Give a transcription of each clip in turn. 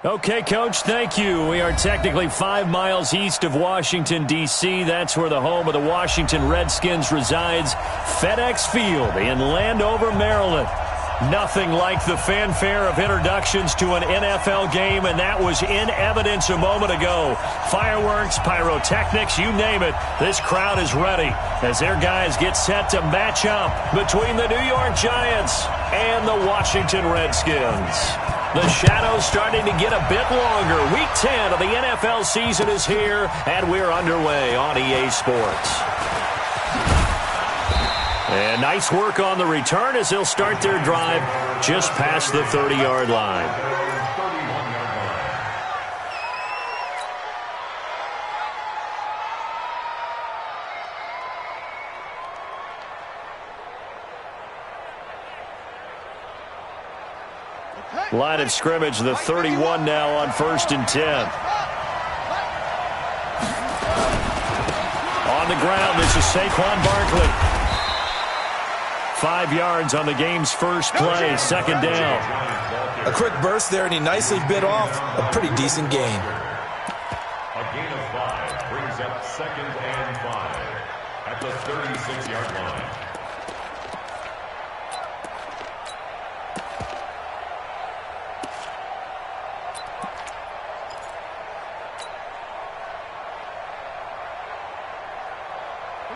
Okay, Coach, thank you. We are technically 5 miles east of Washington, D.C. That's where the home of the Washington Redskins resides, FedEx Field in Landover, Maryland. Nothing like the fanfare of introductions to an NFL game, and that was in evidence a moment ago. Fireworks, pyrotechnics, you name it. This crowd is ready as their guys get set to match up between the New York Giants and the Washington Redskins. The shadow's starting to get a bit longer. Week 10 of the NFL season is here, and we're underway on EA Sports. And nice work on the return as they'll start their drive just past the 30-yard line. Line of scrimmage, the 31 now on 1st and 10. On the ground, this is Saquon Barkley. 5 yards on the game's first play, 2nd down. A quick burst there, and he nicely bit off a pretty decent gain. A gain of 5 brings up 2nd and 5 at the 36-yard line.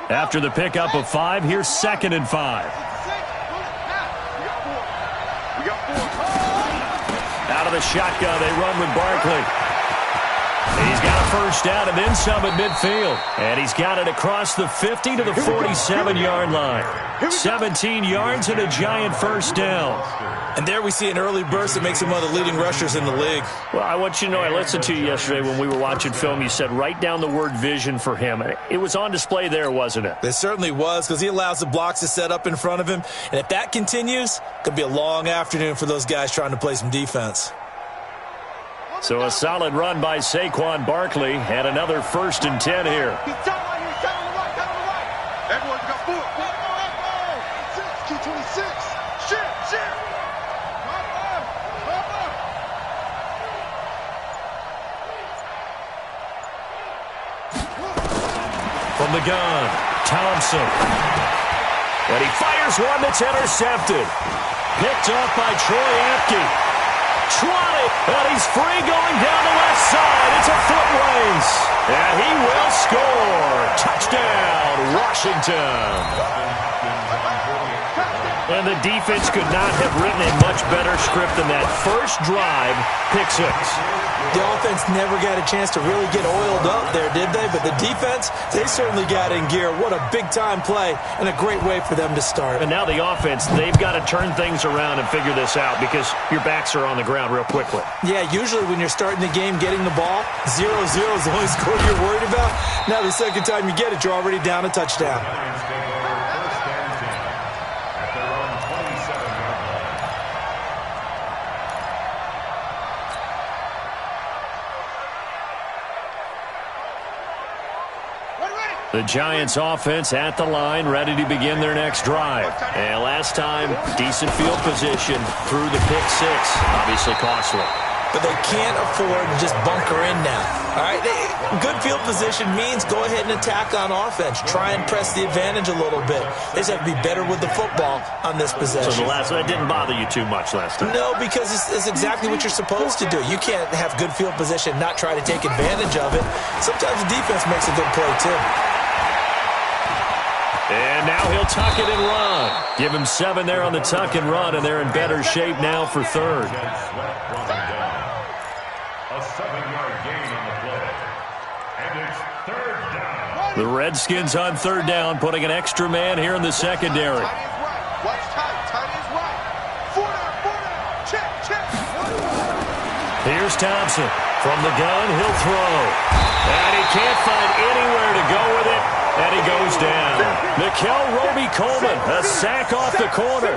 After the pickup of 5, here's 2nd and 5. Out of the shotgun, they run with Barkley. He's got a first down and then some at midfield. And he's got it across the 50 to the 47-yard line. 17 yards and a giant first down. And there we see an early burst that makes him one of the leading rushers in the league. Well, I want you to know, I listened to you yesterday when we were watching film. You said write down the word vision for him. It was on display there, wasn't it? It certainly was, because he allows the blocks to set up in front of him. And if that continues, it could be a long afternoon for those guys trying to play some defense. So a solid run by Saquon Barkley and another 1st and 10 here. Everyone's got 4. 26. Shit. From the gun, Thompson. And he fires one that's intercepted. Picked off by Troy Apke. Trotted, and he's free going down the left side. It's a foot race. And he will score. Touchdown, Washington. And the defense could not have written a much better script than that first drive, pick 6. The offense never got a chance to really get oiled up there, did they? But the defense, they certainly got in gear. What a big-time play and a great way for them to start. And now the offense, they've got to turn things around and figure this out because your backs are on the ground real quickly. Yeah, usually when you're starting the game getting the ball, 0-0 is the only score you're worried about. Now the second time you get it, you're already down a touchdown. The Giants offense at the line, ready to begin their next drive. And last time, decent field position through the pick 6. Obviously costly. But they can't afford to just bunker in now. All right, good field position means go ahead and attack on offense. Try and press the advantage a little bit. They just have to be better with the football on this possession. So that didn't bother you too much last time? No, because it's exactly what you're supposed to do. You can't have good field position and not try to take advantage of it. Sometimes the defense makes a good play, too. And now he'll tuck it and run. Give him 7 there on the tuck and run, and they're in better shape now for 3rd. A 7-yard gain on the play. And it's 3rd down. The Redskins on 3rd down, putting an extra man here in the secondary. Watch tight. Tight is right. 4 down. Check. Here's Thompson. From the gun, he'll throw. And he can't find anywhere to go with it. And he goes down. Mikel Roby-Coleman, a sack off the corner.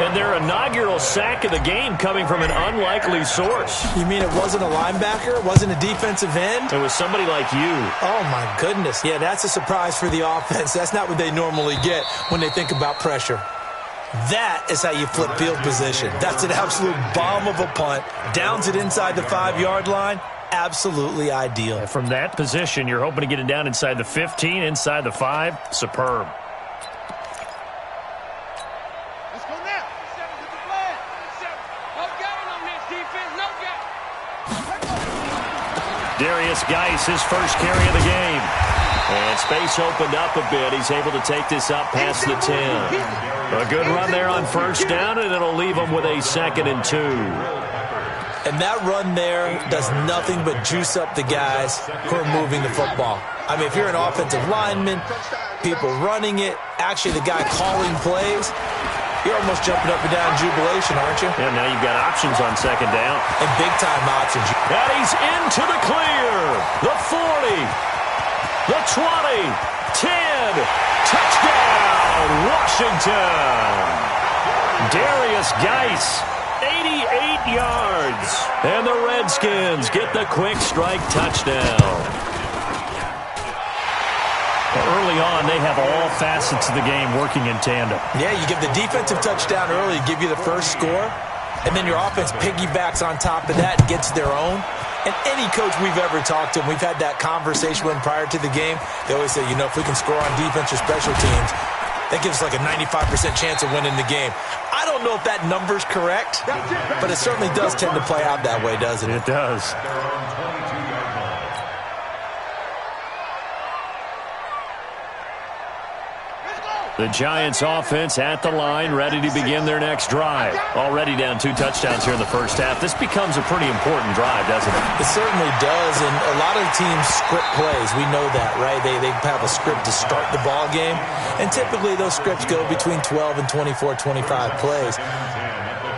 And their inaugural sack of the game coming from an unlikely source. You mean it wasn't a linebacker? It wasn't a defensive end? It was somebody like you. Oh, my goodness. Yeah, that's a surprise for the offense. That's not what they normally get when they think about pressure. That is how you flip field position. That's an absolute bomb of a punt. Downs it inside the 5-yard line. Absolutely ideal. And from that position, you're hoping to get it down inside the 15, inside the 5. Superb. Let's go now. No gain on this defense. No gain. Darius Geis, his first carry of the game. And space opened up a bit. He's able to take this up past the 10. A good run there on first down, and it'll leave him with a 2nd and 2. And that run there does nothing but juice up the guys who are moving the football. I mean, if you're an offensive lineman, people running it, actually the guy calling plays, you're almost jumping up and down in jubilation, aren't you? And now you've got options on 2nd down. And big-time options. And he's into the clear. The 40, the 20, 10, touchdown, Washington. Darius Geis, 88 yards. And the Redskins get the quick strike touchdown. Early on, they have all facets of the game working in tandem. Yeah, you give the defensive touchdown early, give you the first score, and then your offense piggybacks on top of that and gets their own. And any coach we've ever talked to, and we've had that conversation with prior to the game, they always say, you know, if we can score on defense or special teams, that gives us like a 95% chance of winning the game. I don't know if that number's correct, but it certainly does tend to play out that way, doesn't it? It does. The Giants offense at the line, ready to begin their next drive. Already down 2 touchdowns here in the first half. This becomes a pretty important drive, doesn't it? It certainly does, and a lot of teams script plays. We know that, right? They have a script to start the ball game, and typically those scripts go between 12 and 24, 25 plays.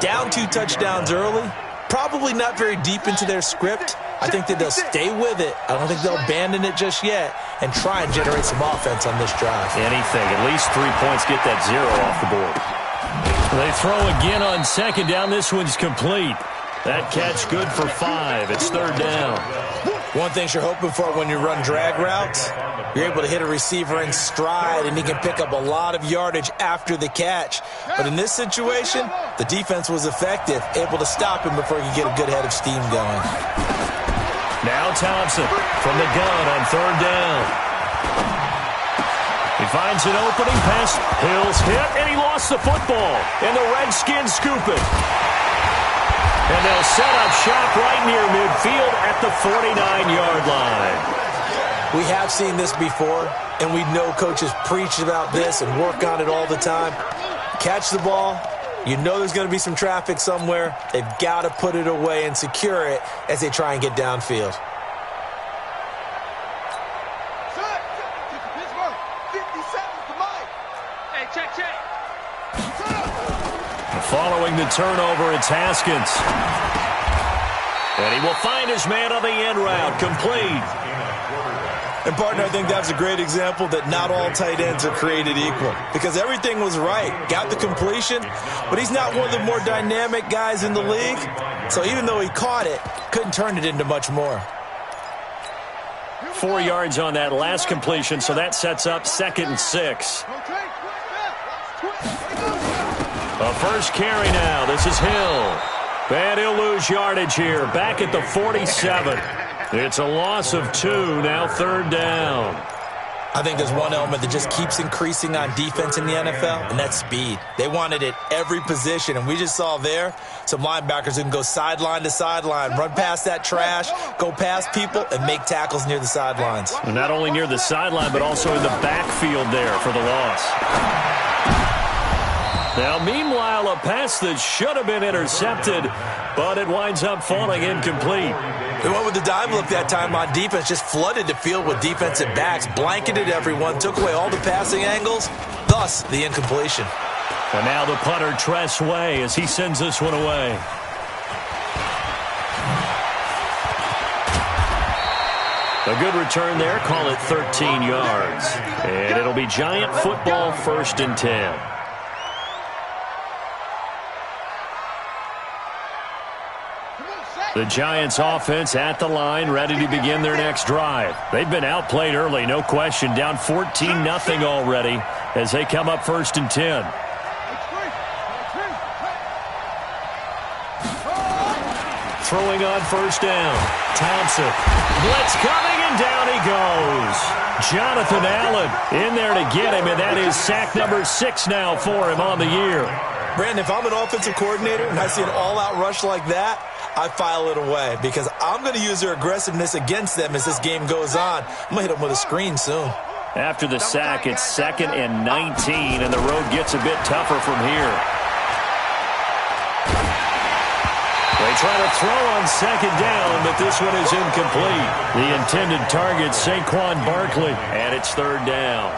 Down 2 touchdowns early, probably not very deep into their script. I think that they'll stay with it. I don't think they'll abandon it just yet and try and generate some offense on this drive. Anything. At least 3 points, get that 0 off the board. They throw again on 2nd down. This one's complete. That catch good for 5. It's 3rd down. One thing you're hoping for when you run drag routes, you're able to hit a receiver in stride, and he can pick up a lot of yardage after the catch. But in this situation, the defense was effective, able to stop him before he could get a good head of steam going. Now Thompson from the gun on 3rd down. He finds an opening pass. Hill's hit, and he lost the football. And the Redskins scoop it. And they'll set up shop right near midfield at the 49-yard line. We have seen this before, and we know coaches preach about this and work on it all the time. Catch the ball. You know there's going to be some traffic somewhere. They've got to put it away and secure it as they try and get downfield. Following the turnover, it's Haskins. And he will find his man on the end route, complete. And, partner, I think that's a great example that not all tight ends are created equal, because everything was right. Got the completion, but he's not one of the more dynamic guys in the league. So even though he caught it, couldn't turn it into much more. 4 yards on that last completion, so that sets up 2nd and 6. A first carry now. This is Hill. And he'll lose yardage here. Back at the 47. It's a loss of 2. Now 3rd down. I think there's one element that just keeps increasing on defense in the NFL, and that's speed. They want it at every position, and we just saw there some linebackers who can go sideline to sideline, run past that trash, go past people, and make tackles near the sidelines. And not only near the sideline, but also in the backfield there for the loss. Now, meanwhile, a pass that should have been intercepted, but it winds up falling incomplete. They went with the dive look that time on defense, just flooded the field with defensive backs, blanketed everyone, took away all the passing angles, thus the incompletion. And now the punter, Tress Way, as he sends this one away. A good return there, call it 13 yards. And it'll be Giant football, 1st and 10. The Giants offense at the line, ready to begin their next drive. They've been outplayed early, no question. Down 14-0 already as they come up 1st and 10. Throwing on first down. Thompson. Blitz coming, and down he goes. Jonathan Allen in there to get him, and that is sack number 6 now for him on the year. Brandon, if I'm an offensive coordinator and I see an all-out rush like that, I file it away because I'm going to use their aggressiveness against them as this game goes on. I'm going to hit them with a screen soon. After the sack, it's 2nd and 19, and the road gets a bit tougher from here. They try to throw on 2nd down, but this one is incomplete. The intended target, Saquon Barkley, and it's 3rd down.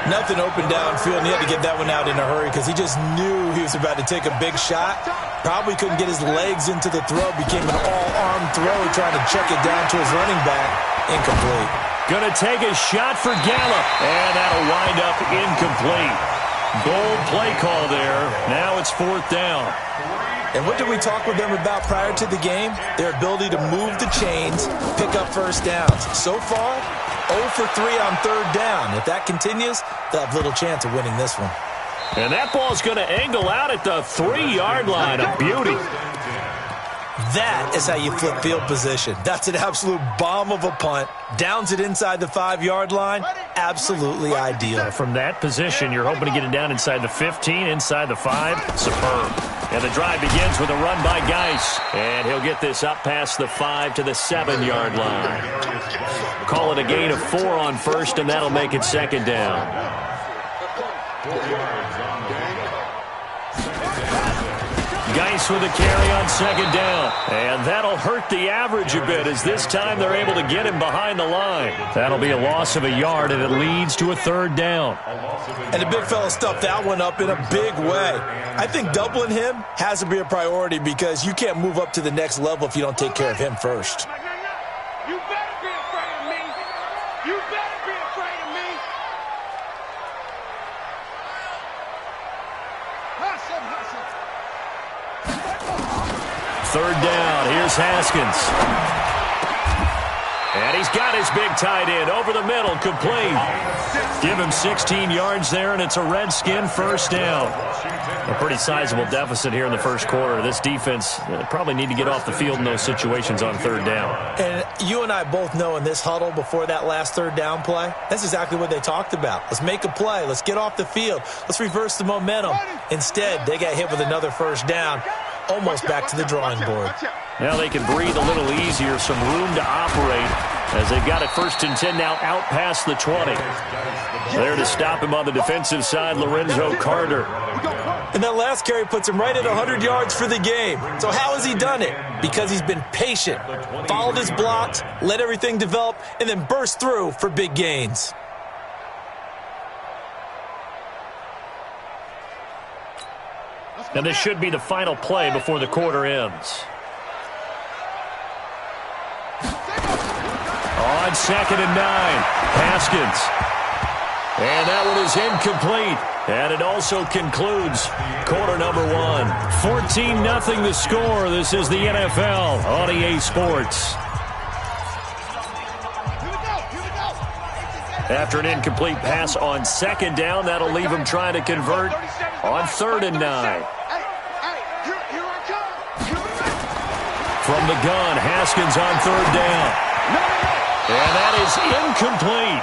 Nothing open downfield, and he had to get that one out in a hurry because he just knew he was about to take a big shot. Probably couldn't get his legs into the throw. Became an all-arm throw, trying to check it down to his running back. Incomplete. Going to take a shot for Gallup, and that'll wind up incomplete. Bold play call there. Now it's 4th down. And what did we talk with them about prior to the game? Their ability to move the chains, pick up first downs. So far, 0 for 3 on 3rd down. If that continues, they'll have little chance of winning this one. And that ball's going to angle out at the 3-yard line. A beauty. That is how you flip field position. That's an absolute bomb of a punt. Downs it inside the 5-yard line. Absolutely ideal. From that position, you're hoping to get it down inside the 15, inside the 5. Superb. And the drive begins with a run by Geis. And he'll get this up past the 5 to the 7-yard line. Call it a gain of 4 on first, and that'll make it 2nd down. 4 yards on down. Geis with a carry on 2nd down. And that'll hurt the average a bit as this time they're able to get him behind the line. That'll be a loss of a yard, and it leads to a 3rd down. And the big fella stuffed that one up in a big way. I think doubling him has to be a priority because you can't move up to the next level if you don't take care of him first. You better be afraid of me. You better be afraid of me. Hustle, hustle. 3rd down. Here's Haskins. And he's got his big tight end over the middle, complete. Give him 16 yards there, and it's a Redskin 1st down. A pretty sizable deficit here in the 1st quarter. This defense probably need to get off the field in those situations on 3rd down. And you and I both know in this huddle before that last 3rd down play, that's exactly what they talked about. Let's make a play. Let's get off the field. Let's reverse the momentum. Instead, they got hit with another 1st down, almost back to the drawing board. Now they can breathe a little easier, some room to operate as they've got it 1st and 10 now out past the 20. There to stop him on the defensive side, Lorenzo Carter. And that last carry puts him right at 100 yards for the game. So how has he done it? Because he's been patient, followed his blocks, let everything develop, and then burst through for big gains. And this should be the final play before the quarter ends. On 2nd and 9, Haskins. And that one is incomplete. And it also concludes quarter number 1. 14-0 the score. This is the NFL on EA Sports. After an incomplete pass on 2nd down, that'll leave him trying to convert on 3rd and 9. From the gun, Haskins on 3rd down. And that is incomplete.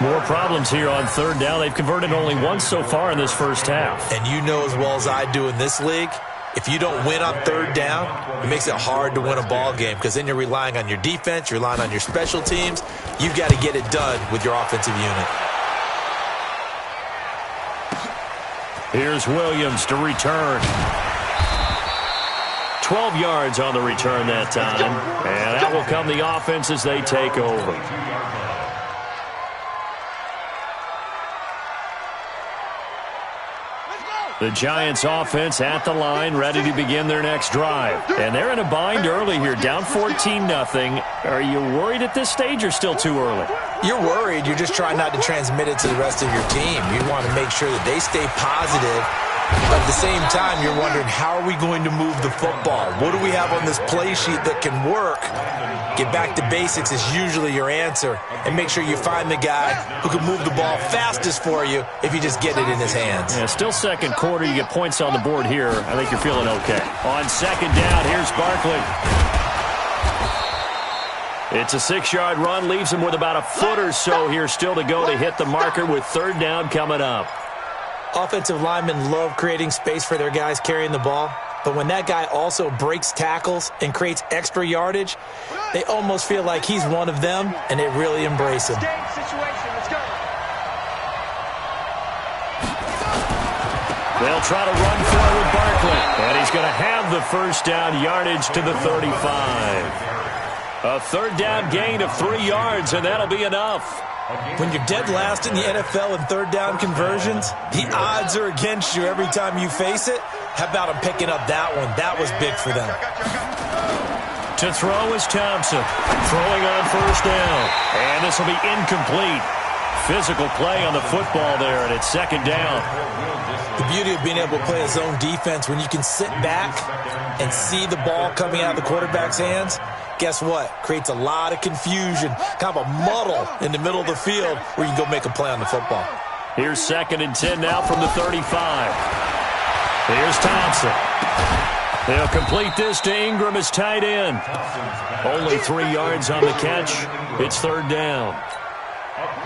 More problems here on 3rd down. They've converted only once so far in this 1st half. And you know as well as I do in this league, if you don't win on 3rd down, it makes it hard to win a ball game because then you're relying on your defense, you're relying on your special teams. You've got to get it done with your offensive unit. Here's Williams to return. 12 yards on the return that time. And out will come the offense as they take over. The Giants offense at the line, ready to begin their next drive. And they're in a bind early here, down 14-0. Are you worried at this stage or still too early? You're worried. You're just trying not to transmit it to the rest of your team. You want to make sure that they stay positive. But at the same time, you're wondering, how are we going to move the football? What do we have on this play sheet that can work? Get back to basics is usually your answer. And make sure you find the guy who can move the ball fastest for you if you just get it in his hands. Yeah, still 2nd quarter. You get points on the board here. I think you're feeling okay. On 2nd down, here's Barkley. It's a 6-yard run, leaves him with about a foot or so here still to go to hit the marker with third down coming up. Offensive linemen love creating space for their guys carrying the ball, but when that guy also breaks tackles and creates extra yardage, they almost feel like he's one of them, and they really embrace him. They'll try to run for it with Barkley, and he's going to have the first down yardage to the 35. A third down gain of 3 yards, and that'll be enough. When you're dead last in the NFL in third down conversions, the odds are against you every time you face it. How about him picking up that one? That was big for them. To throw is Thompson. Throwing on first down. And this will be incomplete. Physical play on the football there, and it's second down. The beauty of being able to play a zone defense, when you can sit back and see the ball coming out of the quarterback's hands, guess what? Creates a lot of confusion, kind of a muddle in the middle of the field where you can go make a play on the football. Here's 2nd and 10 now from the 35. Here's Thompson. They'll complete this to Ingram as tight end. Only 3 yards on the catch. It's third down.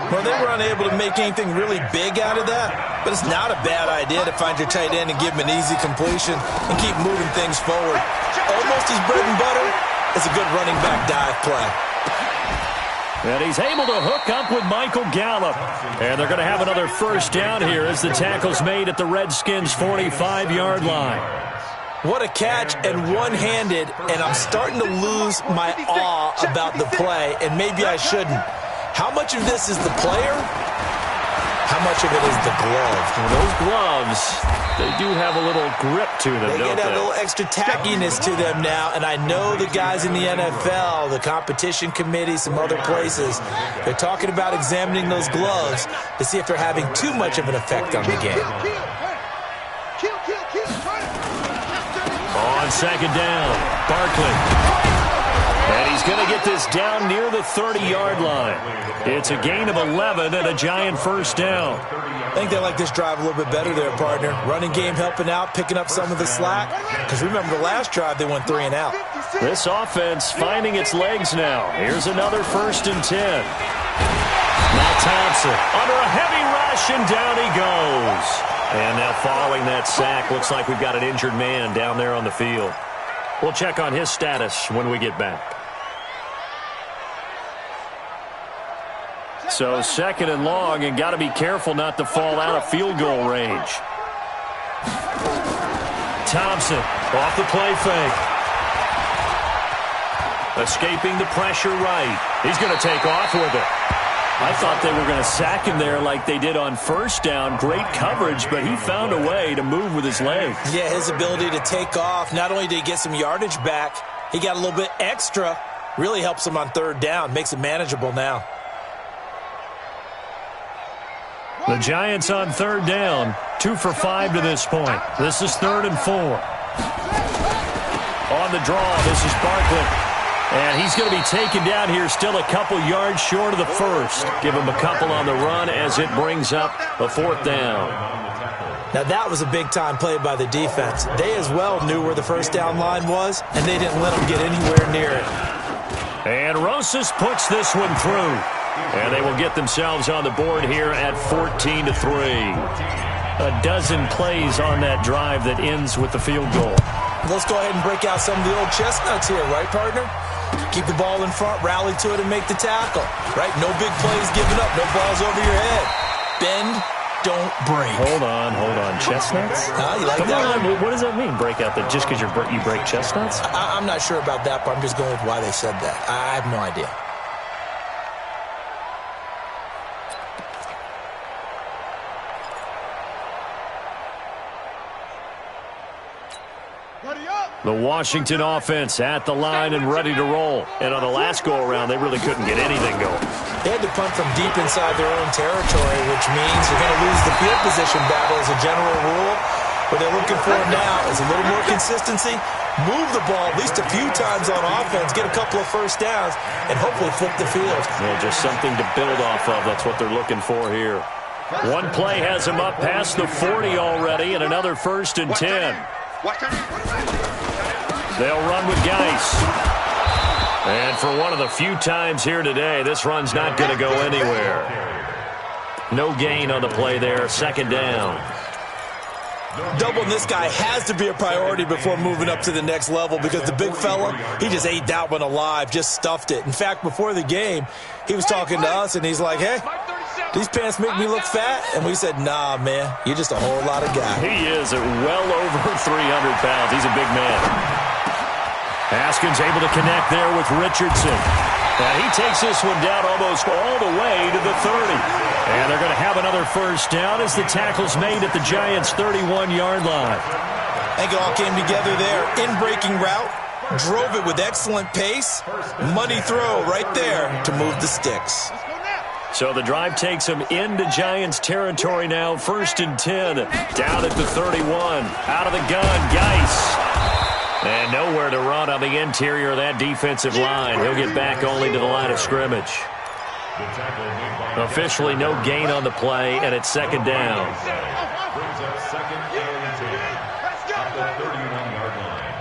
Well, they were unable to make anything really big out of that, but it's not a bad idea to find your tight end and give him an easy completion and keep moving things forward. Almost his bread and butter is a good running back dive play. And he's able to hook up with Michael Gallup. And they're going to have another first down here as the tackle's made at the Redskins' 45-yard line. What a catch, and one-handed, and I'm starting to lose my awe about the play, and maybe I shouldn't. How much of this is the player? How much of it is the glove? Well, those gloves, they do have a little grip to them, they don't get they? a little extra tackiness to them now, and I know the guys in the NFL, the competition committee, some other places, they're talking about examining those gloves to see if they're having too much of an effect on the game. On second down, Barkley. And he's going to get this down near the 30-yard line. It's a gain of 11 and a giant first down. I think they like this drive a little bit better there, partner. Running game helping out, picking up some of the slack. Because remember, the last drive they went 3 and out. This offense finding its legs now. Here's another 1st and 10. Now Thompson under a heavy rush, and down he goes. And now following that sack, looks like we've got an injured man down there on the field. We'll check on his status when we get back. So 2nd and long, and got to be careful not to fall out of field goal range. Thompson off the play fake. Escaping the pressure right. He's going to take off with it. I thought they were going to sack him there like they did on first down. Great coverage, but he found a way to move with his legs. Yeah, his ability to take off. Not only did he get some yardage back, he got a little bit extra. Really helps him on third down. Makes it manageable now. The Giants on third down. 2 for 5 to this point. This is 3rd and 4. On the draw, this is Barkley. And he's going to be taken down here still a couple yards short of the first. Give him a couple on the run as it brings up a 4th down. Now that was a big-time play by the defense. They as well knew where the first down line was, and they didn't let them get anywhere near it. And Rosas puts this one through. And they will get themselves on the board here at 14-3. A dozen plays on that drive that ends with the field goal. Let's go ahead and break out some of the old chestnuts here, right, partner? Keep the ball in front, rally to it, and make the tackle, right? No big plays given up, no balls over your head. Bend, don't break. Hold on. Chestnuts? You like that? What does that mean, break out? Just because you break chestnuts? I'm not sure about that, but I'm just going with why they said that. I have no idea. The Washington offense at the line and ready to roll. And on the last go-around, they really couldn't get anything going. They had to punt from deep inside their own territory, which means you're going to lose the field position battle as a general rule. What they're looking for now is a little more consistency, move the ball at least a few times on offense, get a couple of first downs, and hopefully flip the field. Yeah, just something to build off of. That's what they're looking for here. One play has them up past the 40 already, and another 1st and 10. They'll run with Geis. 2 for 5 They'll And for one of the few times here today, this run's not going to go anywhere. No gain on the play there, second down. Doubling this guy has to be a priority before moving up to the next level because the big fella, he just ate that one alive, just stuffed it. In fact, before the game, he was talking to us, and he's like, hey, these pants make me look fat? And we said, nah, man, you're just a whole lot of guy. He is at well over 300 pounds. He's a big man. Haskins able to connect there with Richardson. And he takes this one down almost all the way to the 30. And they're going to have another first down as the tackle's made at the Giants' 31-yard line. I think it all came together there. In-breaking route, drove it with excellent pace. Money throw right there to move the sticks. So the drive takes them into Giants territory now. 1st and 10, down at the 31. Out of the gun, Geis. And nowhere to run on the interior of that defensive line. He'll get back only to the line of scrimmage. Officially no gain on the play, and it's second down. Brings up second and 10 at the 31-yard line.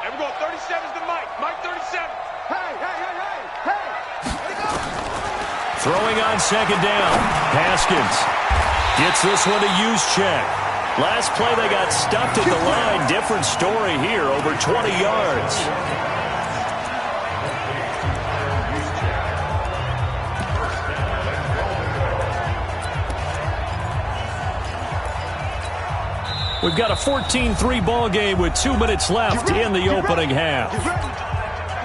And we're going 37's to Mike. Mike 37. Hey, hey, hey, hey, hey. Let it go. Throwing on second down. Haskins gets this one to Juszczyk. Last play they got stuffed at the line. Different story here, over 20 yards. We've got a 14-3 ball game with 2 minutes left in the opening half.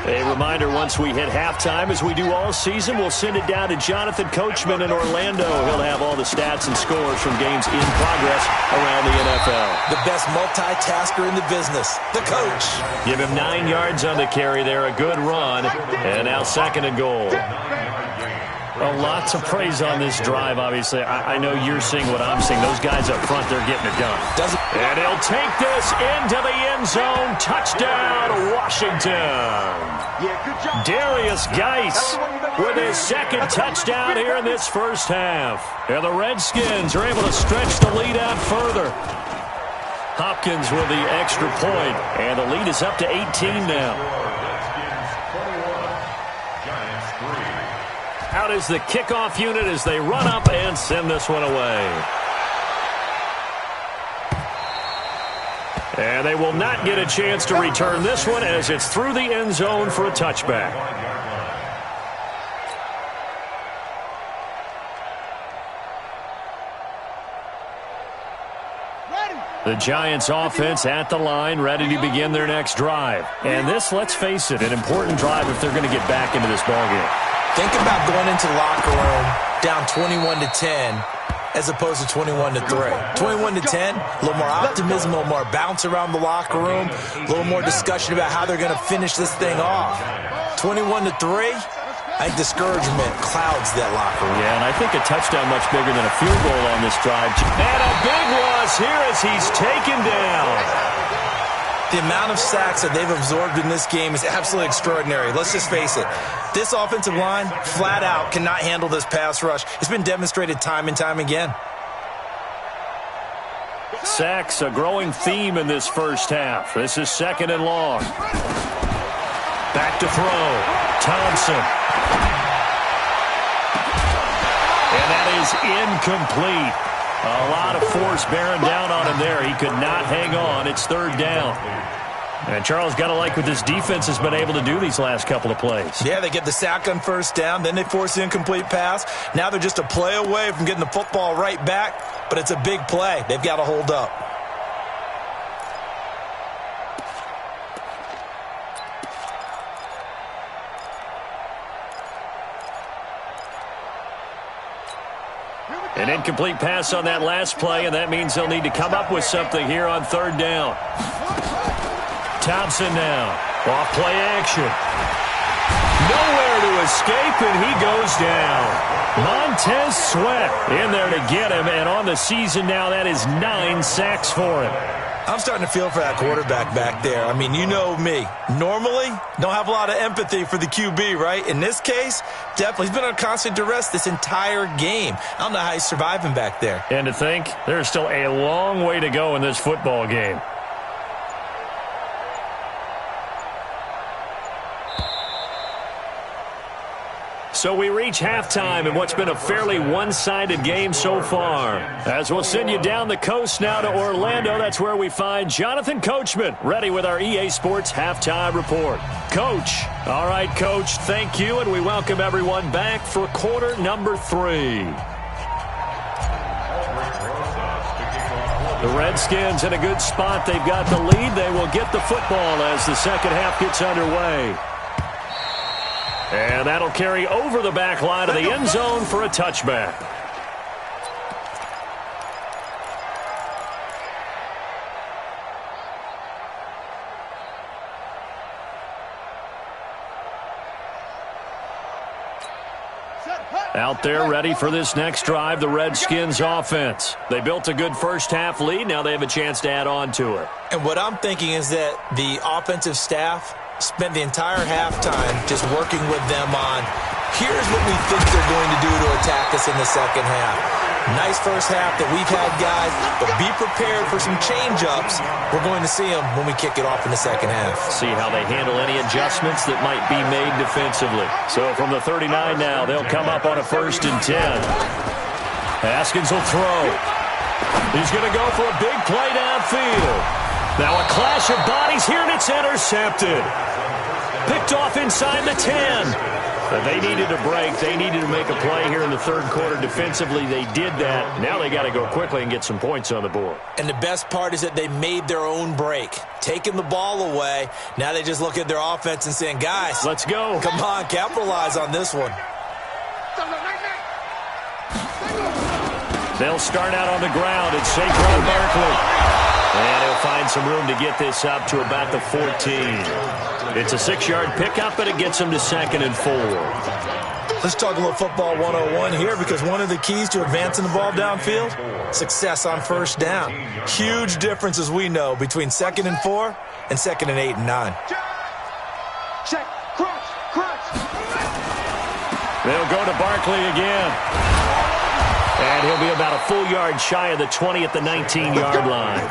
A reminder, once we hit halftime, as we do all season, we'll send it down to Jonathan Coachman in Orlando. He'll have all the stats and scores from games in progress around the NFL. The best multitasker in the business, the coach. Give him 9 yards on the carry there, a good run, and now second and goal. Well, lots of praise on this drive, obviously. I know you're seeing what I'm seeing. Those guys up front, they're getting it done. And he'll take this into the end zone. Touchdown, Washington. Darius Geis with his second touchdown here in this first half. And the Redskins are able to stretch the lead out further. Hopkins with the extra point, and the lead is up to 18 now. Out is the kickoff unit as they run up and send this one away. And they will not get a chance to return this one as it's through the end zone for a touchback. The Giants offense at the line, ready to begin their next drive. And this, let's face it, an important drive if they're going to get back into this ballgame. Think about going into the locker room down 21-10 as opposed to 21-3. 21-10, a little more optimism, a little more bounce around the locker room, a little more discussion about how they're going to finish this thing off. 21-3, I think discouragement clouds that locker room. Yeah, and I think a touchdown much bigger than a field goal on this drive. And a big loss here as he's taken down. The amount of sacks that they've absorbed in this game is absolutely extraordinary. Let's just face it. This offensive line, flat out, cannot handle this pass rush. It's been demonstrated time and time again. Sacks, a growing theme in this first half. This is second and long. Back to throw. Thompson. And that is incomplete. A lot of force bearing down on him there. He could not hang on. It's third down. And Charles, got to like what this defense has been able to do these last couple of plays. Yeah, they get the sack on first down, then they force the incomplete pass. Now they're just a play away from getting the football right back, but it's a big play. They've got to hold up. An incomplete pass on that last play, and that means they'll need to come up with something here on third down. Thompson now. Off play action. Nowhere to escape, and he goes down. Montez Sweat in there to get him, and on the season now, that is 9 sacks for him. I'm starting to feel for that quarterback back there. I mean, you know me. Normally, don't have a lot of empathy for the QB, right? In this case, definitely. He's been on constant duress this entire game. I don't know how he's surviving back there. And to think, there's still a long way to go in this football game. So we reach halftime in what's been a fairly one-sided game so far. As we'll send you down the coast now to Orlando, that's where we find Jonathan Coachman, ready with our EA Sports Halftime Report. Coach. All right, Coach, thank you, and we welcome everyone back for quarter number 3. The Redskins in a good spot. They've got the lead. They will get the football as the second half gets underway. And that'll carry over the back line of the end zone for a touchback. Out there ready for this next drive, the Redskins offense. They built a good first half lead. Now they have a chance to add on to it. And what I'm thinking is that the offensive staff spent the entire halftime just working with them on, here's what we think they're going to do to attack us in the second half. Nice first half that we've had, guys, but be prepared for some change-ups. We're going to see them when we kick it off in the second half. See how they handle any adjustments that might be made defensively. So from the 39 now, they'll come up on a 1st and 10. Haskins will throw. He's going to go for a big play downfield. Now a clash of bodies here, and it's intercepted. Picked off inside the 10. But they needed a break. They needed to make a play here in the third quarter. Defensively, they did that. Now they got to go quickly and get some points on the board. And the best part is that they made their own break. Taking the ball away. Now they just look at their offense and saying, guys, let's go. Come on, capitalize on this one. They'll start out on the ground. It's Saquon Barkley. And he'll find some room to get this up to about the 14. It's a 6-yard pickup, but it gets him to 2nd and 4. Let's talk a little football 101 here, because one of the keys to advancing the ball downfield, success on first down. Huge difference, as we know, between 2nd and 4 and 2nd and 8 and 9. Check, cross. They'll go to Barkley again. And he'll be about a full yard shy of the 20 at the 19-yard line.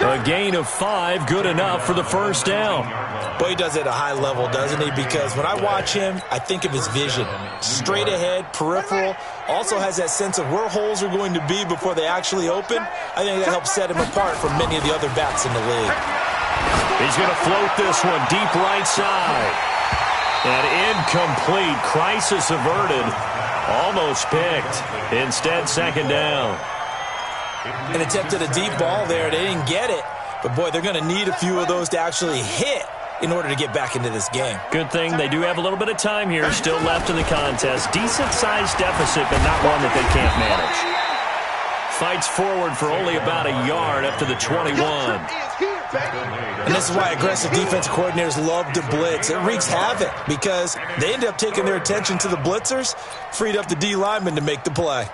A gain of 5, good enough for the first down. Boy, he does it at a high level, doesn't he? Because when I watch him, I think of his vision. Straight ahead, peripheral. Also has that sense of where holes are going to be before they actually open. I think that helps set him apart from many of the other backs in the league. He's going to float this one deep right side. And incomplete. Crisis averted. Almost picked. Instead, 2nd down. An attempt at a deep ball there. They didn't get it. But, boy, they're going to need a few of those to actually hit in order to get back into this game. Good thing they do have a little bit of time here still left in the contest. Decent-sized deficit, but not one that they can't manage. Fights forward for only about a yard up to the 21. And this is why aggressive defensive coordinators love to blitz. It wreaks havoc because they end up taking their attention to the blitzers, freed up the D lineman to make the play.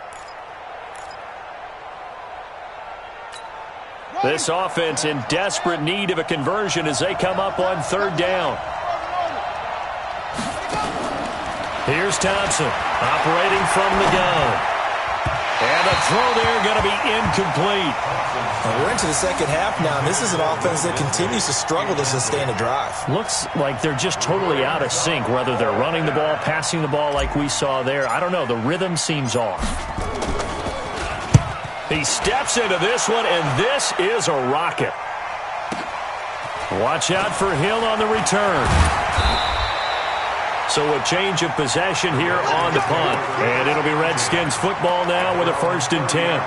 This offense in desperate need of a conversion as they come up on 3rd down. Here's Thompson operating from the gun. And the throw there going to be incomplete. Well, we're into the second half now, and this is an offense that continues to struggle to sustain a drive. Looks like they're just totally out of sync, whether they're running the ball, passing the ball like we saw there. I don't know. The rhythm seems off. He steps into this one, and this is a rocket. Watch out for Hill on the return. So a change of possession here on the punt. And it'll be Redskins football now with a 1st and 10.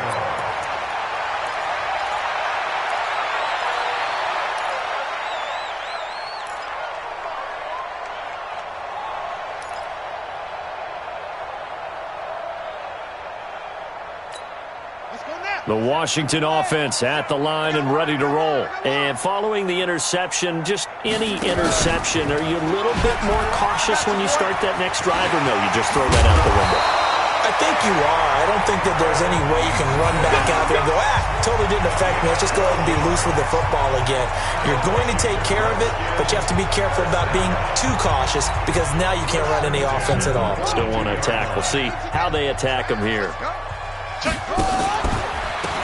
The Washington offense at the line and ready to roll. And following the interception, just any interception, are you a little bit more cautious when you start that next drive, or no, you just throw that out the window? I think you are. I don't think that there's any way you can run back out there and go, totally didn't affect me. Let's just go ahead and be loose with the football again. You're going to take care of it, but you have to be careful about being too cautious because now you can't run any offense at all. Still want to attack. We'll see how they attack them here.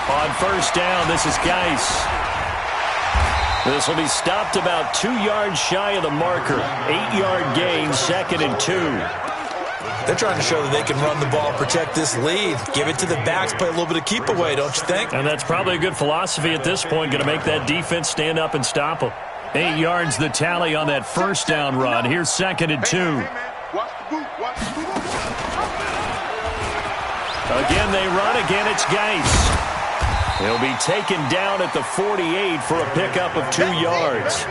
On 1st down, this is Geis. This will be stopped about 2 yards shy of the marker. 8-yard gain, 2nd and 2. They're trying to show that they can run the ball, protect this lead. Give it to the backs, play a little bit of keep away, don't you think? And that's probably a good philosophy at this point, going to make that defense stand up and stop them. 8 yards the tally on that first down run. Here's 2nd and 2. Again, they run. Again, it's Geis. He'll be taken down at the 48 for a pickup of 2 yards.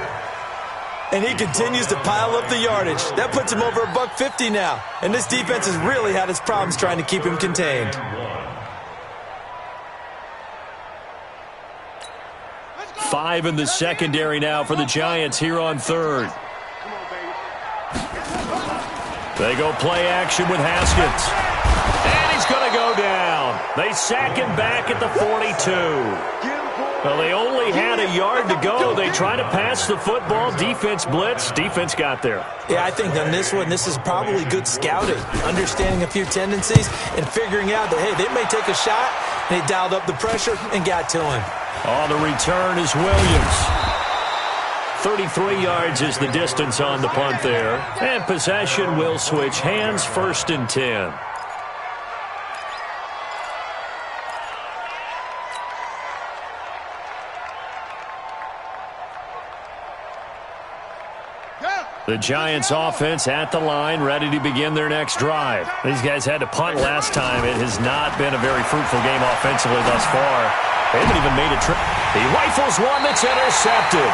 And he continues to pile up the yardage. That puts him over $150 now. And this defense has really had its problems trying to keep him contained. Five in the secondary now for the Giants here on 3rd. They go play action with Haskins. And he's going to go down. They sack him back at the 42. Well, they only had a yard to go. They try to pass the football. Defense blitz. Defense got there. Yeah, I think on this one, this is probably good scouting, understanding a few tendencies and figuring out that, hey, they may take a shot. And they dialed up the pressure and got to him. On the return is Williams. 33 yards is the distance on the punt there. And possession will switch hands, 1st and 10. The Giants offense at the line, ready to begin their next drive. These guys had to punt last time. It has not been a very fruitful game offensively thus far. They haven't even made a trip. He rifles one that's intercepted.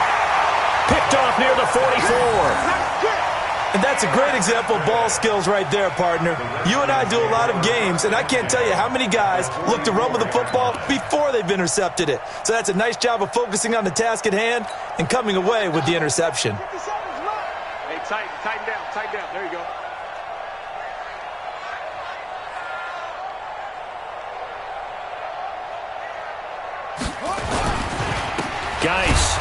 Picked off near the 44. And that's a great example of ball skills right there, partner. You and I do a lot of games, and I can't tell you how many guys look to run with the football before they've intercepted it. So that's a nice job of focusing on the task at hand and coming away with the interception. Tighten down. There you go. Geis.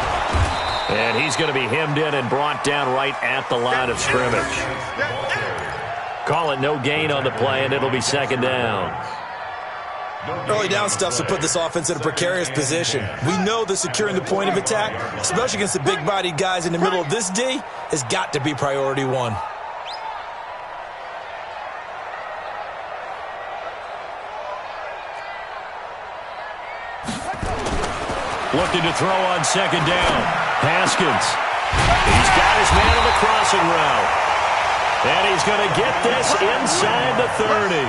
And he's going to be hemmed in and brought down right at the line of scrimmage. Call it no gain on the play, and it'll be 2nd down. Early down stuff to put this offense in a precarious position. We know that securing the point of attack, especially against the big-bodied guys in the middle of this D, has got to be priority 1. Looking to throw on 2nd down. Haskins. He's got his man on the crossing route. And he's going to get this inside the 30.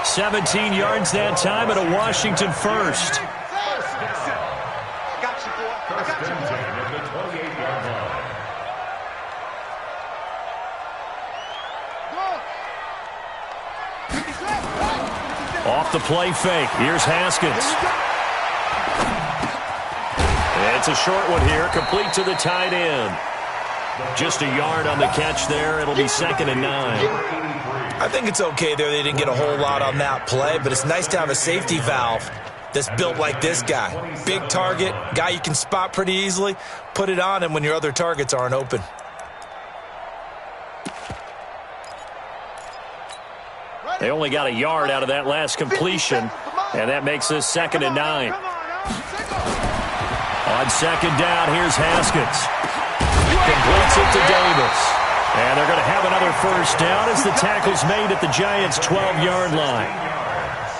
17 yards that time at a Washington 1st. Off the play fake. Here's Haskins. It's a short one here, complete to the tight end. Just a yard on the catch there. It'll be 2nd and 9. I think it's okay there. They didn't get a whole lot on that play, but it's nice to have a safety valve that's built like this guy. Big target, guy you can spot pretty easily. Put it on him when your other targets aren't open. They only got a yard out of that last completion, and that makes this 2nd and 9. On 2nd down, here's Haskins. Completes it to Davis. And they're going to have another 1st down as the tackle's made at the Giants' 12-yard line.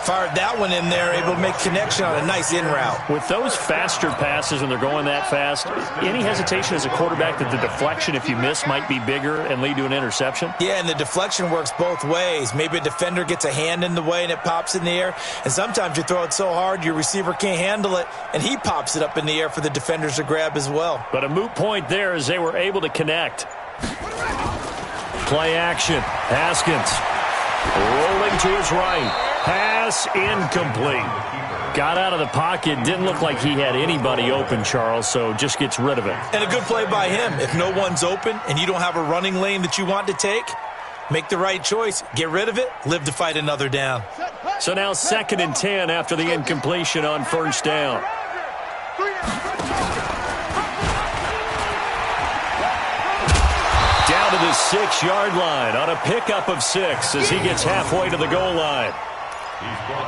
Fired that one in there, able to make connection on a nice in route. With those faster passes when they're going that fast, any hesitation as a quarterback that the deflection, if you miss, might be bigger and lead to an interception? Yeah, and the deflection works both ways. Maybe a defender gets a hand in the way and it pops in the air. And sometimes you throw it so hard your receiver can't handle it, and he pops it up in the air for the defenders to grab as well. But a moot point there as they were able to connect. Play action. Haskins rolling to his right. Pass incomplete. Got out of the pocket. Didn't look like he had anybody open, Charles, so just gets rid of it. And a good play by him. If no one's open and you don't have a running lane that you want to take, make the right choice. Get rid of it. Live to fight another down. So now 2nd and 10 after the incompletion on 1st down. Down to the 6-yard line on a pickup of 6 as he gets halfway to the goal line.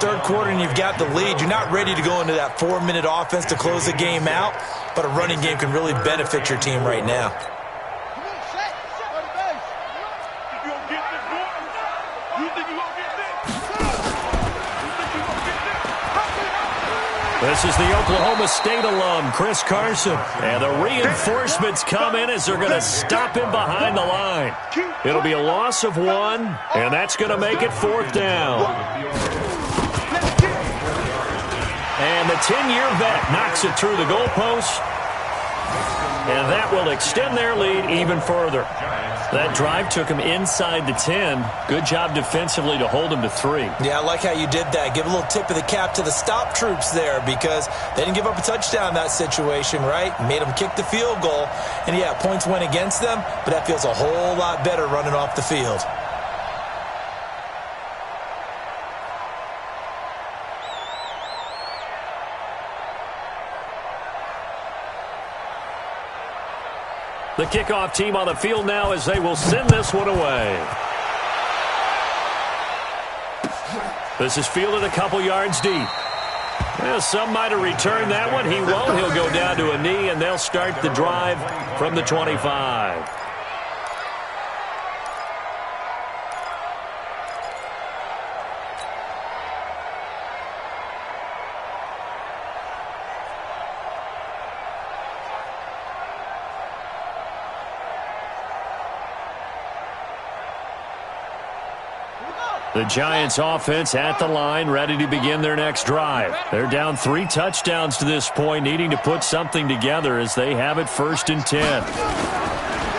Third quarter and you've got the lead. You're not ready to go into that 4-minute offense to close the game out, but a running game can really benefit your team right now. You This is the Oklahoma State alum, Chris Carson. And the reinforcements come in as they're going to stop him behind the line. It'll be a loss of 1, and that's going to make it 4th down. And the 10-year vet knocks it through the goalpost. And that will extend their lead even further. That drive took him inside the 10. Good job defensively to hold him to 3. Yeah, I like how you did that. Give a little tip of the cap to the stop troops there because they didn't give up a touchdown in that situation, right? Made them kick the field goal. And, yeah, points went against them, but that feels a whole lot better running off the field. The kickoff team on the field now as they will send this one away. This is fielded a couple yards deep. Well, some might have returned that one. He won't. He'll go down to a knee, and they'll start the drive from the 25. The Giants offense at the line, ready to begin their next drive. They're down 3 touchdowns to this point, needing to put something together as they have it 1st and 10.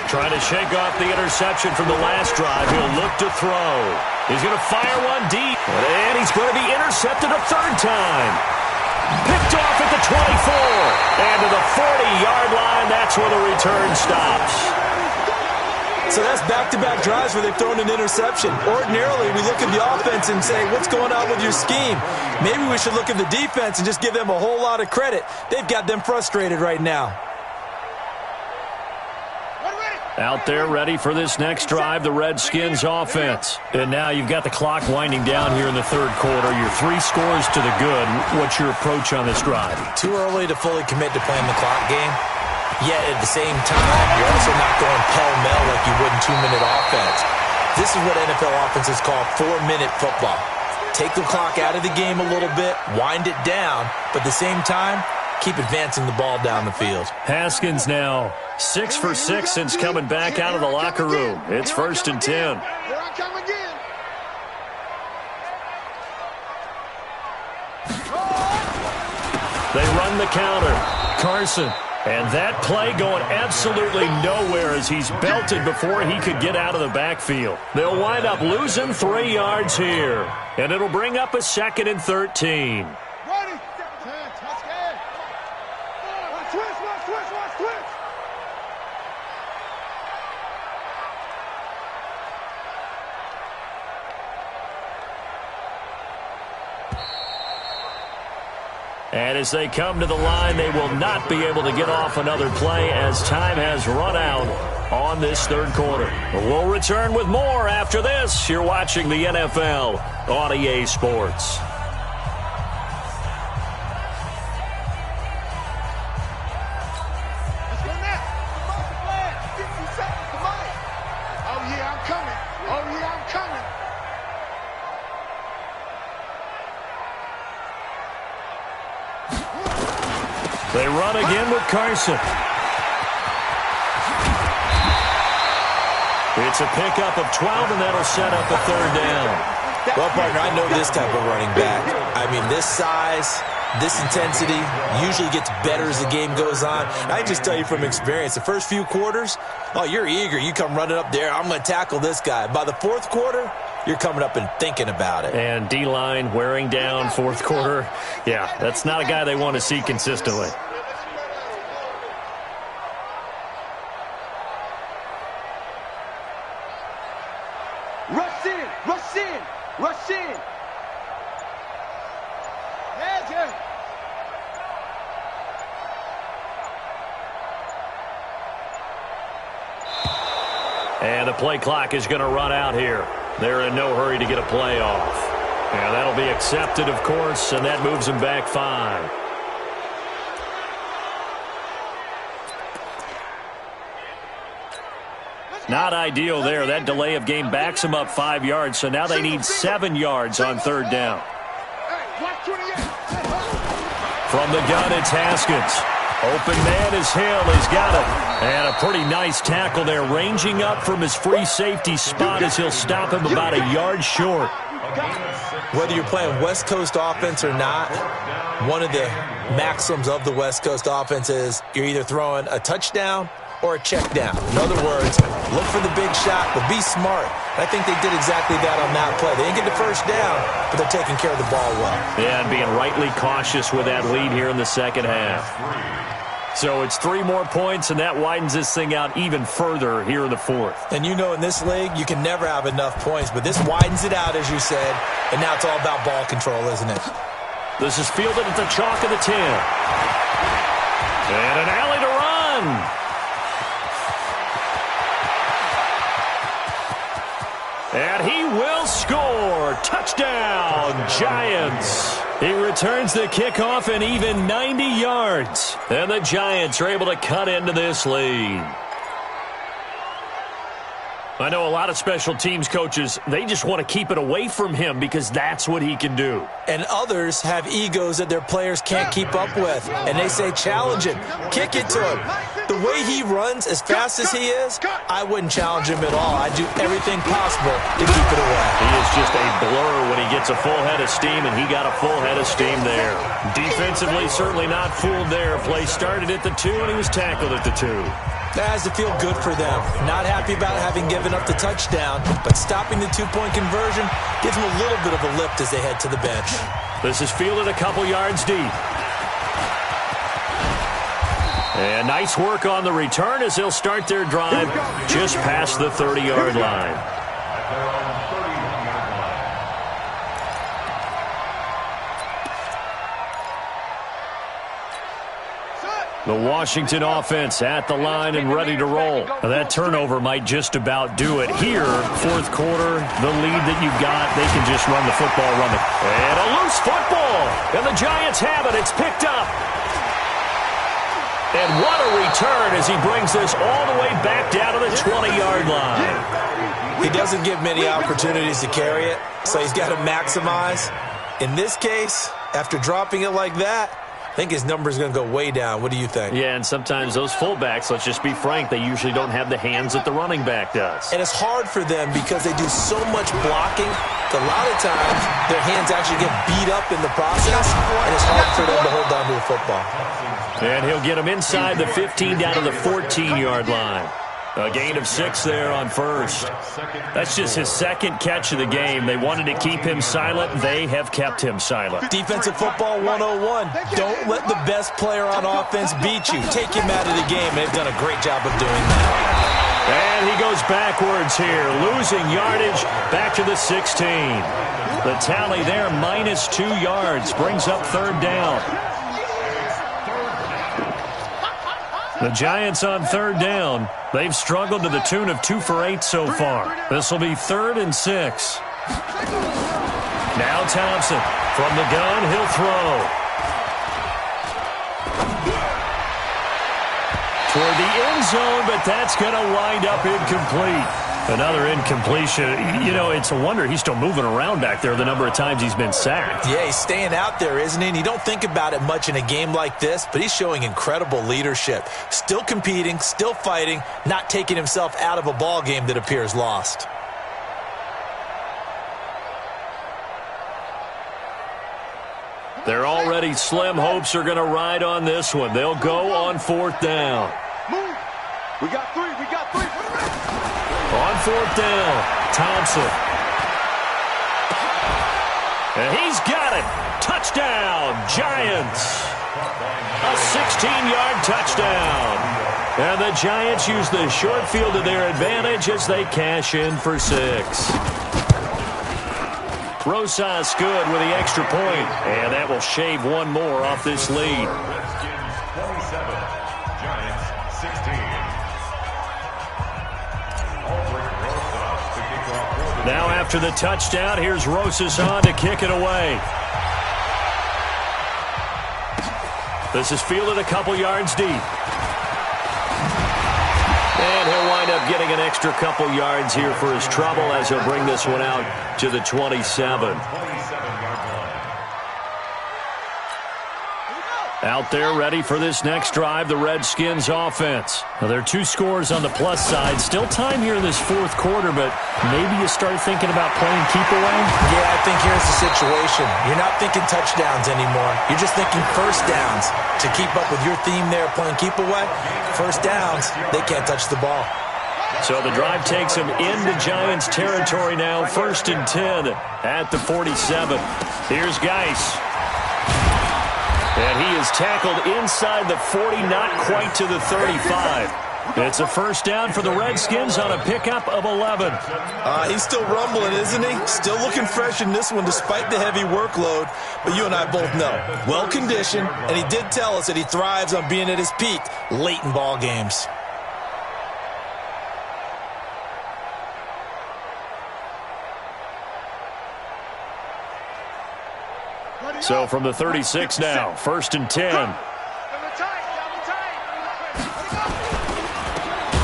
Trying to shake off the interception from the last drive. He'll look to throw. He's going to fire one deep, and he's going to be intercepted a 3rd time. Picked off at the 24, and to the 40-yard line, that's where the return stops. So that's back-to-back drives where they've thrown an interception. Ordinarily, we look at the offense and say, what's going on with your scheme? Maybe we should look at the defense and just give them a whole lot of credit. They've got them frustrated right now. Out there ready for this next drive, the Redskins offense. And now you've got the clock winding down here in the 3rd quarter. You're 3 scores to the good. What's your approach on this drive? Too early to fully commit to playing the clock game. Yet at the same time, you're also not going pell-mell like you would in 2-minute offense. This is what NFL offenses call 4-minute football. Take the clock out of the game a little bit, wind it down, but at the same time, keep advancing the ball down the field. Haskins now 6 for 6 since coming back out of the locker room. It's 1st and 10. Here I come again. They run the counter. Carson. And that play going absolutely nowhere as he's belted before he could get out of the backfield. They'll wind up losing 3 yards here. And it'll bring up a 2nd and 13. Ready. Touchdown. Switch. And as they come to the line, they will not be able to get off another play as time has run out on this 3rd quarter. We'll return with more after this. You're watching the NFL on EA Sports. Let's go now. Oh, yeah, I'm coming. They run again with Carson. It's a pickup of 12, and that'll set up a 3rd down. Well, partner, I know this type of running back. I mean, this size, this intensity usually gets better as the game goes on. And I just tell you from experience, the first few quarters, oh, you're eager. You come running up there, I'm going to tackle this guy. By the 4th quarter, you're coming up and thinking about it. And D-line wearing down 4th quarter. Yeah, that's not a guy they want to see consistently. Rush in. And the play clock is going to run out here. They're in no hurry to get a play off. And that'll be accepted, of course, and that moves them back 5. Not ideal there. That delay of game backs them up 5 yards, so now they need 7 yards on 3rd down. From the gun, it's Haskins. Open man is Hill. He's got it. And a pretty nice tackle there, ranging up from his free safety spot as he'll stop him about a yard short. Whether you're playing West Coast offense or not, one of the maxims of the West Coast offense is you're either throwing a touchdown or a check down. In other words, look for the big shot, but be smart. I think they did exactly that on that play. They didn't get the first down, but they're taking care of the ball well. Yeah, and being rightly cautious with that lead here in the second half. So it's 3 more points, and that widens this thing out even further here in the fourth. And you know in this league, you can never have enough points, but this widens it out, as you said, and now it's all about ball control, isn't it? This is fielded at the chalk of the 10. And an alley to run. And he will score. Touchdown, Giants. He returns the kickoff and even 90 yards. And the Giants are able to cut into this lead. I know a lot of special teams coaches, they just want to keep it away from him because that's what he can do. And others have egos that their players can't keep up with. And they say, challenge him. Kick it to him. The way he runs as fast as he is, I wouldn't challenge him at all. I'd do everything possible to keep it away. He is just a blur when he gets a full head of steam, and he got a full head of steam there. Defensively, certainly not fooled there. Play started at the 2, and he was tackled at the 2. That has to feel good for them. Not happy about having given up the touchdown, but stopping the 2-point conversion gives them a little bit of a lift as they head to the bench. This is fielded a couple yards deep. And nice work on the return as they'll start their drive just past the 30-yard line. The Washington offense at the line and ready to roll. Now that turnover might just about do it. Here, fourth quarter, the lead that you've got, they can just run the football, And a loose football. And the Giants have it. It's picked up. And what a return as he brings this all the way back down to the 20-yard line. He doesn't give many opportunities to carry it, so he's got to maximize. In this case, after dropping it like that, I think his number is going to go way down. What do you think? Yeah, and sometimes those fullbacks, let's just be frank, they usually don't have the hands that the running back does. And it's hard for them because they do so much blocking. A lot of times, their hands actually get beat up in the process, and it's hard for them to hold on to the football. And he'll get him inside the 15 down to the 14-yard line. A gain of 6 there on first. That's just his second catch of the game. They wanted to keep him silent. They have kept him silent. Defensive football 101. Don't let the best player on offense beat you. Take him out of the game. They've done a great job of doing that. And he goes backwards here, losing yardage back to the 16. The tally there, minus 2 yards, brings up third down. The Giants on third down. They've struggled to the tune of 2 for 8 so far. This will be 3rd and 6. Now Thompson from the gun. He'll throw. Toward the end zone, but that's going to wind up incomplete. Another incompletion. You know, it's a wonder he's still moving around back there the number of times he's been sacked. Yeah, he's staying out there, isn't he? And you don't think about it much in a game like this, but he's showing incredible leadership. Still competing, still fighting, not taking himself out of a ball game that appears lost. Their already slim hopes are going to ride on this one. They'll go on 4th down. Move. We got 3. We got 3. On 4th down, Thompson. And he's got it. Touchdown, Giants. A 16-yard touchdown. And the Giants use the short field to their advantage as they cash in for 6. Rosas good with the extra point. And that will shave one more off this lead. 27, Giants 16. Now after the touchdown, here's Rosas on to kick it away. This is fielded a couple yards deep. And he'll wind up getting an extra couple yards here for his trouble as he'll bring this one out to the 27. Out there ready for this next drive, the Redskins offense. Now, there are 2 scores on the plus side. Still time here in this fourth quarter, but maybe you start thinking about playing keep away? Yeah, I think here's the situation. You're not thinking touchdowns anymore. You're just thinking first downs. To keep up with your theme there, playing keep away, first downs, they can't touch the ball. So the drive takes him into Giants territory now. 1st and 10 at the 47. Here's Geis. And he is tackled inside the 40, not quite to the 35. It's a first down for the Redskins on a pickup of 11. He's still rumbling, isn't he? Still looking fresh in this one despite the heavy workload. But you and I both know, well-conditioned, and he did tell us that he thrives on being at his peak late in ball games. So from the 36 now, 1st and 10.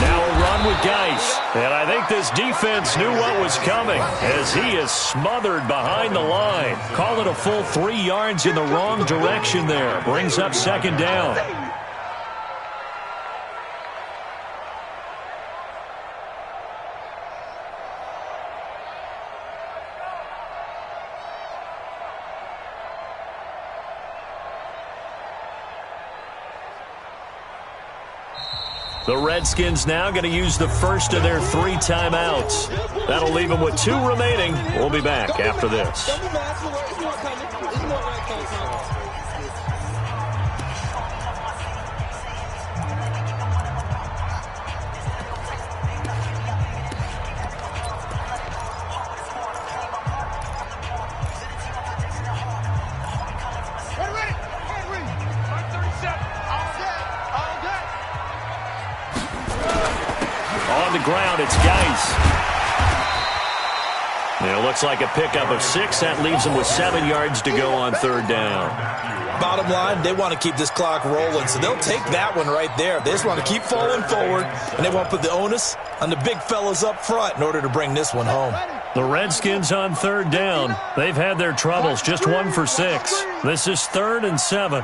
Now a run with Geis. And I think this defense knew what was coming as he is smothered behind the line. Call it a full 3 yards in the wrong direction there. Brings up 2nd down. The Redskins now going to use the first of their 3 timeouts. That'll leave them with 2 remaining. We'll be back after this. On the ground, it's Geis. And it looks like a pickup of 6. That leaves them with 7 yards to go on 3rd down. Bottom line, they want to keep this clock rolling, so they'll take that one right there. They just want to keep falling forward, and they want to put the onus on the big fellas up front in order to bring this one home. The Redskins on 3rd down. They've had their troubles, just 1 for 6. This is 3rd and 7.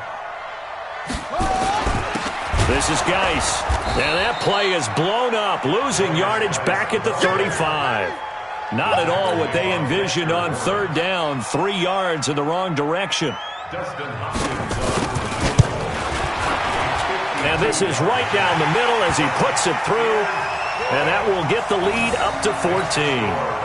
This is Geis. And that play is blown up, losing yardage back at the 35. Not at all what they envisioned on 3rd down. 3 yards in the wrong direction. And this is right down the middle as he puts it through. And that will get the lead up to 14.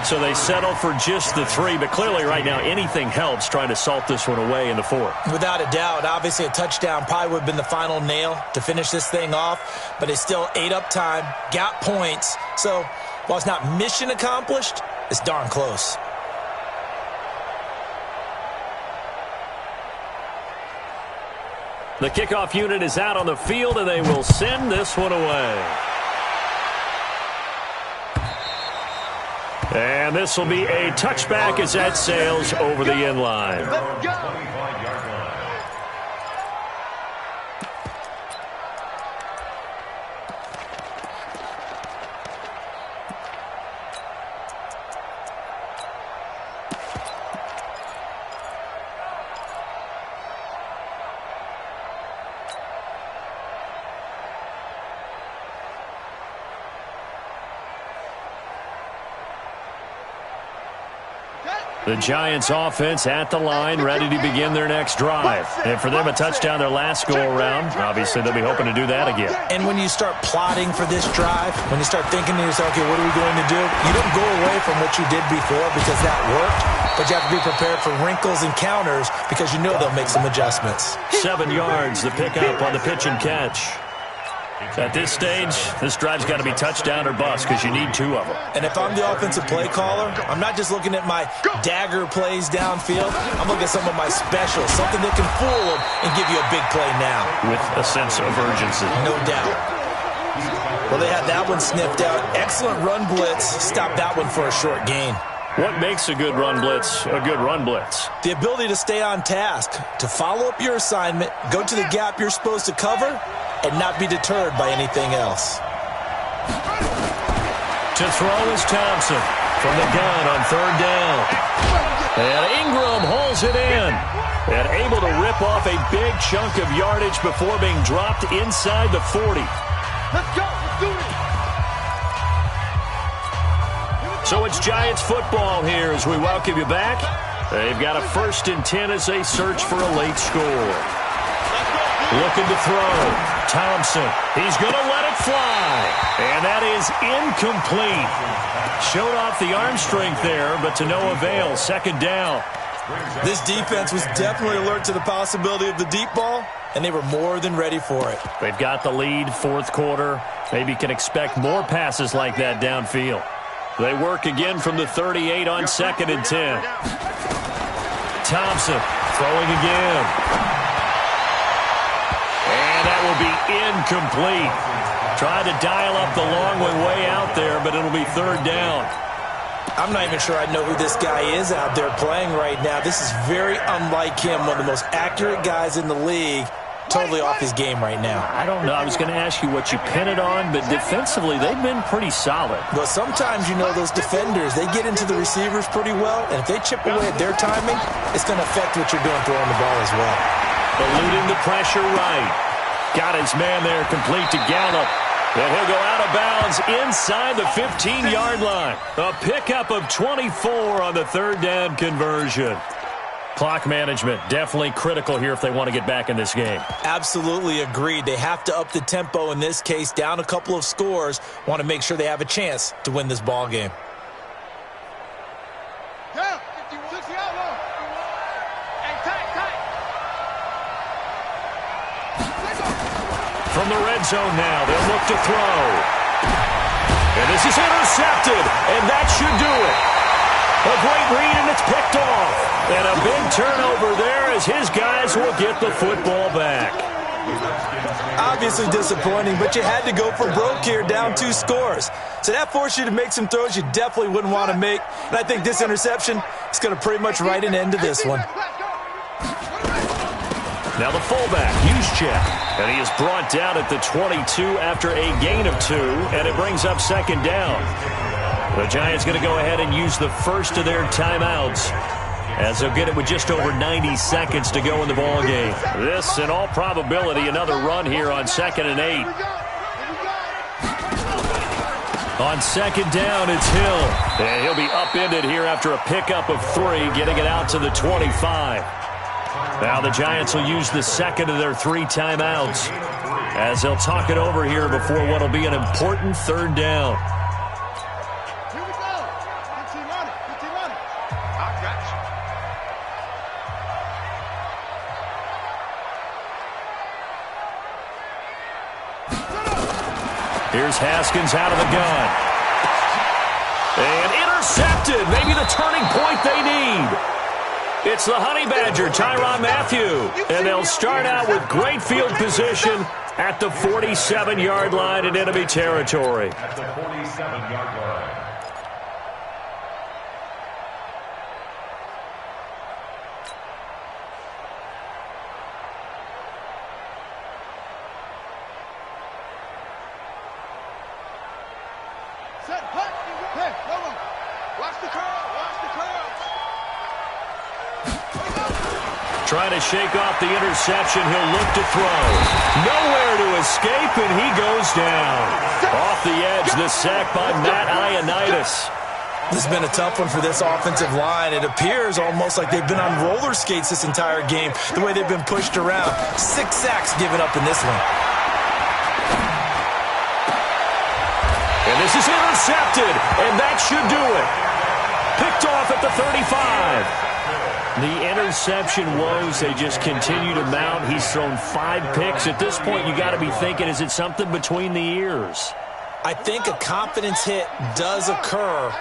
So they settle for just the 3, but clearly right now anything helps trying to salt this one away in the 4th. Without a doubt, obviously a touchdown probably would have been the final nail to finish this thing off, but it's still ate up time, got points. So while it's not mission accomplished, it's darn close. The kickoff unit is out on the field, and they will send this one away. And this will be a touchback as that sails over the end line. Let's go. The Giants offense at the line, ready to begin their next drive. And for them, a touchdown their last go-around. Obviously, they'll be hoping to do that again. And when you start plotting for this drive, when you start thinking to yourself, okay, what are we going to do? You don't go away from what you did before because that worked, but you have to be prepared for wrinkles and counters because you know they'll make some adjustments. 7 yards, the pickup on the pitch and catch. At this stage, this drive's got to be touchdown or bust because you need 2 of them. And if I'm the offensive play caller, I'm not just looking at my dagger plays downfield. I'm looking at some of my specials, something that can fool them and give you a big play now. With a sense of urgency. No doubt. Well, they had that one sniffed out. Excellent run blitz. Stopped that one for a short gain. What makes a good run blitz a good run blitz? The ability to stay on task, to follow up your assignment, go to the gap you're supposed to cover, and not be deterred by anything else. To throw is Thompson from the gun on 3rd down. And Ingram holds it in. And able to rip off a big chunk of yardage before being dropped inside the 40. Let's go. Let's do this. So it's Giants football here as we welcome you back. They've got a 1st and 10 as they search for a late score. Looking to throw. Thompson. He's going to let it fly. And that is incomplete. Showed off the arm strength there, but to no avail. 2nd down. This defense was definitely alert to the possibility of the deep ball, and they were more than ready for it. They've got the lead, 4th quarter. Maybe can expect more passes like that downfield. They work again from the 38 on 2nd and 10. Thompson throwing again. And that will be incomplete. Tried to dial up the long way out there, but it'll be 3rd down. I'm not even sure I know who this guy is out there playing right now. This is very unlike him, one of the most accurate guys in the league. Totally off his game right now. I don't know. I was going to ask you what you pin it on, but defensively, they've been pretty solid. Well, sometimes, you know, those defenders, they get into the receivers pretty well, and if they chip away at their timing, it's going to affect what you're doing throwing the ball as well. Eluding the pressure right. Got his man there complete to Gallup. And he'll go out of bounds inside the 15-yard line. A pickup of 24 on the 3rd down conversion. Clock management definitely critical here if they want to get back in this game. Absolutely agreed. They have to up the tempo in this case, down a couple of scores. Want to make sure they have a chance to win this ball game. Yeah, 56 yard line. Hey, tight. From the red zone now, they'll look to throw. And this is intercepted, and that should do it. A great read, and it's picked off. And a big turnover there as his guys will get the football back. Obviously disappointing, but you had to go for broke here, down 2 scores. So that forced you to make some throws you definitely wouldn't want to make. And I think this interception is going to pretty much write an end to this one. Now the fullback, Juszczyk, and he is brought down at the 22 after a gain of 2, and it brings up 2nd down. The Giants going to go ahead and use the first of their timeouts as they'll get it with just over 90 seconds to go in the ball game. This, in all probability, another run here on 2nd and 8. On 2nd down, it's Hill. And he'll be upended here after a pickup of 3, getting it out to the 25. Now the Giants will use the 2nd of their 3 timeouts as they'll talk it over here before what will be an important 3rd down. Here we go. 15 on it. I got you. Here's Haskins out of the gun. And intercepted. Maybe the turning point they need. It's the Honey Badger, Tyrann Mathieu. And they'll start out with great field position at the 47-yard line in enemy territory. At the 47-yard line. Set, hut. Hey, hold on. Watch the curl. Trying to shake off the interception. He'll look to throw. Nowhere to escape, and he goes down. Off the edge, the sack by Matt Ioannidis. This has been a tough one for this offensive line. It appears almost like they've been on roller skates this entire game, the way they've been pushed around. 6 sacks given up in this one. And this is intercepted, and that should do it. Picked off at the 35. The interception woes, they just continue to mount. He's thrown 5 picks. At this point, you got to be thinking, is it something between the ears? I think a confidence hit does occur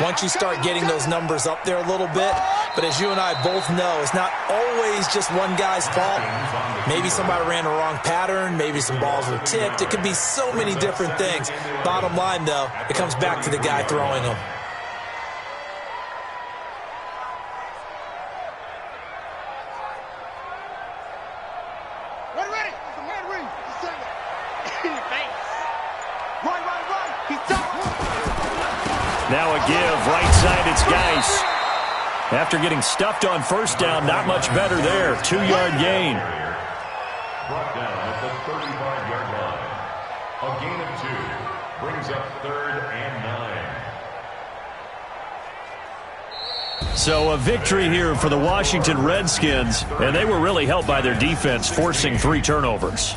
once you start getting those numbers up there a little bit. But as you and I both know, it's not always just one guy's fault. Maybe somebody ran the wrong pattern. Maybe some balls were tipped. It could be so many different things. Bottom line, though, it comes back to the guy throwing them. Ready. It's a man read. Just take it. In the face. Right. He's done. Now a give, right side, it's Geis. After getting stuffed on first down, not much better there. 2-yard gain. Brought down at the 35-yard line. A gain of 2 brings up 3rd and 9. So a victory here for the Washington Redskins, and they were really helped by their defense, forcing 3 turnovers.